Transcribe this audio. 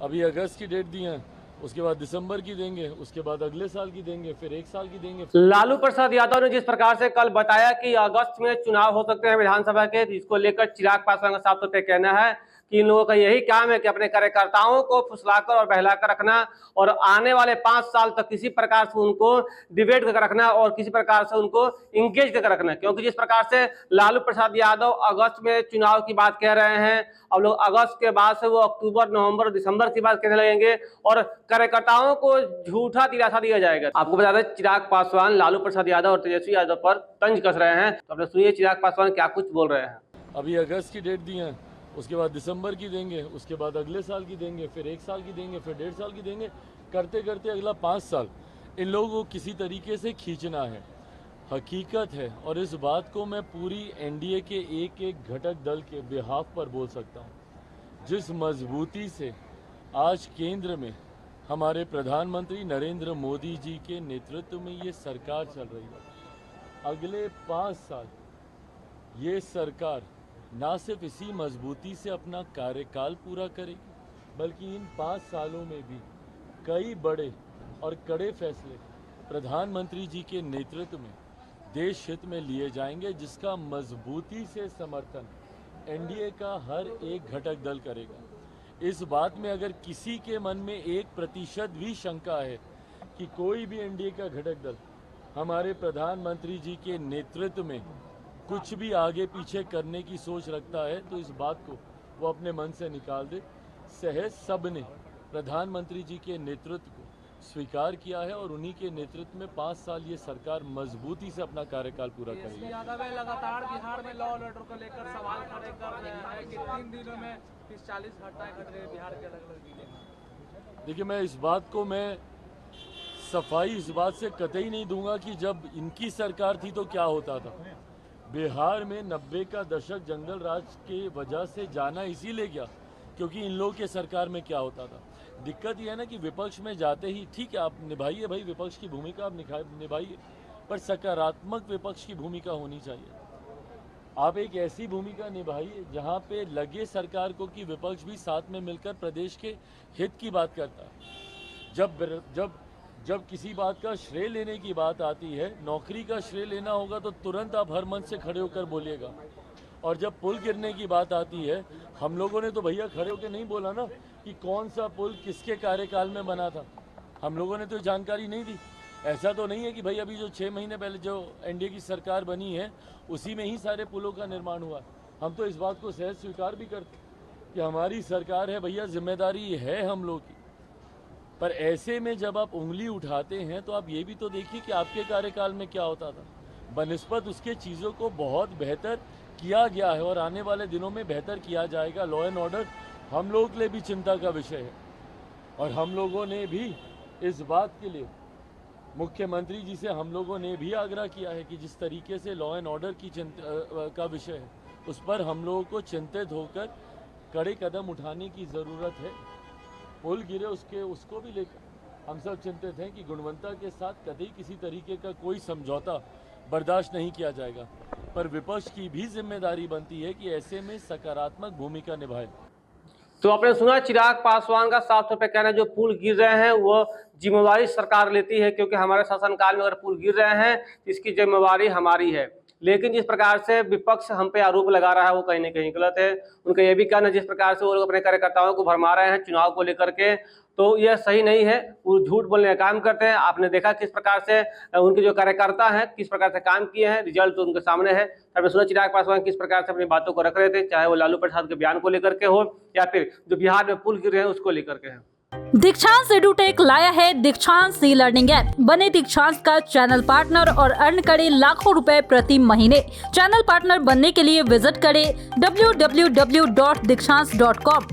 अभी अगस्त की डेट दी है, उसके बाद दिसंबर की देंगे, उसके बाद अगले साल की देंगे, फिर एक साल की देंगे। लालू प्रसाद यादव ने जिस प्रकार से कल बताया कि अगस्त में चुनाव हो सकते हैं विधानसभा के, जिसको लेकर चिराग पासवान का साफ तौर पर कहना है कि इन लोगों का यही काम है कि अपने कार्यकर्ताओं को फुसलाकर और बहलाकर रखना और आने वाले 5 साल तक किसी प्रकार से उनको डिबेट करके रखना और किसी प्रकार से उनको इंगेज करके रखना। क्योंकि जिस प्रकार से लालू प्रसाद यादव अगस्त में चुनाव की बात कह रहे हैं, अब लोग अगस्त के बाद से वो अक्टूबर, नवंबर, दिसंबर की बात कहने लगेंगे और कार्यकर्ताओं को झूठा दिलासा दिया जाएगा। आपको बता दें, चिराग पासवान लालू प्रसाद यादव और तेजस्वी यादव पर तंज कस रहे हैं। तो आपने सुनिए चिराग पासवान क्या कुछ बोल रहे हैं। अभी अगस्त की डेट दी है, उसके बाद दिसंबर की देंगे, उसके बाद अगले साल की देंगे, फिर एक साल की देंगे, फिर 1.5 साल की देंगे, करते करते अगला 5 साल इन लोगों को किसी तरीके से खींचना है। हकीकत है, और इस बात को मैं पूरी एनडीए के एक एक घटक दल के बिहाफ पर बोल सकता हूँ। जिस मजबूती से आज केंद्र में हमारे प्रधानमंत्री नरेंद्र मोदी जी के नेतृत्व में ये सरकार चल रही है, अगले 5 साल ये सरकार ना सिर्फ इसी मजबूती से अपना कार्यकाल पूरा करेगी, बल्कि इन 5 सालों में भी कई बड़े और कड़े फैसले प्रधानमंत्री जी के नेतृत्व में देश हित में लिए जाएंगे, जिसका मजबूती से समर्थन एनडीए का हर एक घटक दल करेगा। इस बात में अगर किसी के मन में 1% भी शंका है कि कोई भी एनडीए का घटक दल हमारे प्रधानमंत्री जी के नेतृत्व में कुछ भी आगे पीछे करने की सोच रखता है, तो इस बात को वो अपने मन से निकाल दे। सहज सबने प्रधानमंत्री जी के नेतृत्व को स्वीकार किया है और उन्हीं के नेतृत्व में 5 साल ये सरकार मजबूती से अपना कार्यकाल पूरा करेगी। लगातार बिहार में लॉ एंड ऑर्डर को लेकर सवाल खड़े कर रहे हैं कि 3 दिनों में 40 घटनाएं घट रही बिहार के अलग-अलग जिले में। देखिए, मैं इस बात को सफाई इस बात से कतई नहीं दूंगा कि जब इनकी सरकार थी तो क्या होता था। बिहार में 90 का दशक जंगल राज के वजह से जाना इसीलिए गया क्योंकि इन लोगों के सरकार में क्या होता था। दिक्कत यह है ना कि विपक्ष में जाते ही ठीक है, आप निभाइए भाई, विपक्ष की भूमिका आप निभाइए, पर सकारात्मक विपक्ष की भूमिका होनी चाहिए। आप एक ऐसी भूमिका निभाइए जहां पे लगे सरकार को कि विपक्ष भी साथ में मिलकर प्रदेश के हित की बात करता है। जब किसी बात का श्रेय लेने की बात आती है, नौकरी का श्रेय लेना होगा तो तुरंत आप हर मंच से खड़े होकर बोलिएगा। और जब पुल गिरने की बात आती है, हम लोगों ने तो भैया खड़े होकर नहीं बोला ना कि कौन सा पुल किसके कार्यकाल में बना था। हम लोगों ने तो जानकारी नहीं दी। ऐसा तो नहीं है कि भाई अभी जो 6 महीने पहले जो एनडीए की सरकार बनी है उसी में ही सारे पुलों का निर्माण हुआ। हम तो इस बात को सहज स्वीकार भी करते कि हमारी सरकार है भैया, जिम्मेदारी है हम लोग की। पर ऐसे में जब आप उंगली उठाते हैं तो आप ये भी तो देखिए कि आपके कार्यकाल में क्या होता था। बनिस्बत उसके चीज़ों को बहुत बेहतर किया गया है और आने वाले दिनों में बेहतर किया जाएगा। लॉ एंड ऑर्डर हम लोगों के लिए भी चिंता का विषय है और हम लोगों ने भी इस बात के लिए मुख्यमंत्री जी से हम लोगों ने भी आग्रह किया है कि जिस तरीके से लॉ एंड ऑर्डर की का विषय है उस पर हम लोगों को चिंतित होकर कड़े कदम उठाने की ज़रूरत है। पुल गिरे उसको भी लेकर हम सब चिंतित हैं कि गुणवत्ता के साथ कभी किसी तरीके का कोई समझौता बर्दाश्त नहीं किया जाएगा। पर विपक्ष की भी जिम्मेदारी बनती है कि ऐसे में सकारात्मक भूमिका निभाए। तो आपने सुना चिराग पासवान का साफ तौर पे कहना है, जो पुल गिर रहे हैं वो जिम्मेवारी सरकार लेती है, क्योंकि हमारे शासनकाल में अगर पुल गिर रहे हैं तो इसकी जिम्मेवारी हमारी है। लेकिन जिस प्रकार से विपक्ष हम पे आरोप लगा रहा है वो कहीं ना कहीं गलत है। उनका यह भी कहना, जिस प्रकार से वो लोग अपने कार्यकर्ताओं को भरमा रहे हैं चुनाव को लेकर के, तो यह सही नहीं है। वो झूठ बोलने का काम करते हैं। आपने देखा किस प्रकार से उनके जो कार्यकर्ता हैं किस प्रकार से काम किए हैं, रिजल्ट तो उनके सामने है। आपने सुना चिराग पासवान किस प्रकार से अपनी बातों को रख रहे थे, चाहे वो लालू प्रसाद के बयान को लेकर के हो या फिर जो बिहार में पुल गिर रहे हैं उसको लेकर के है। दीक्षांत एडुटेक लाया है दीक्षांत ई लर्निंग ऐप। बने दीक्षांत का चैनल पार्टनर और अर्न करें लाखों रुपए प्रति महीने। चैनल पार्टनर बनने के लिए विजिट करें www.दीक्षांत.com।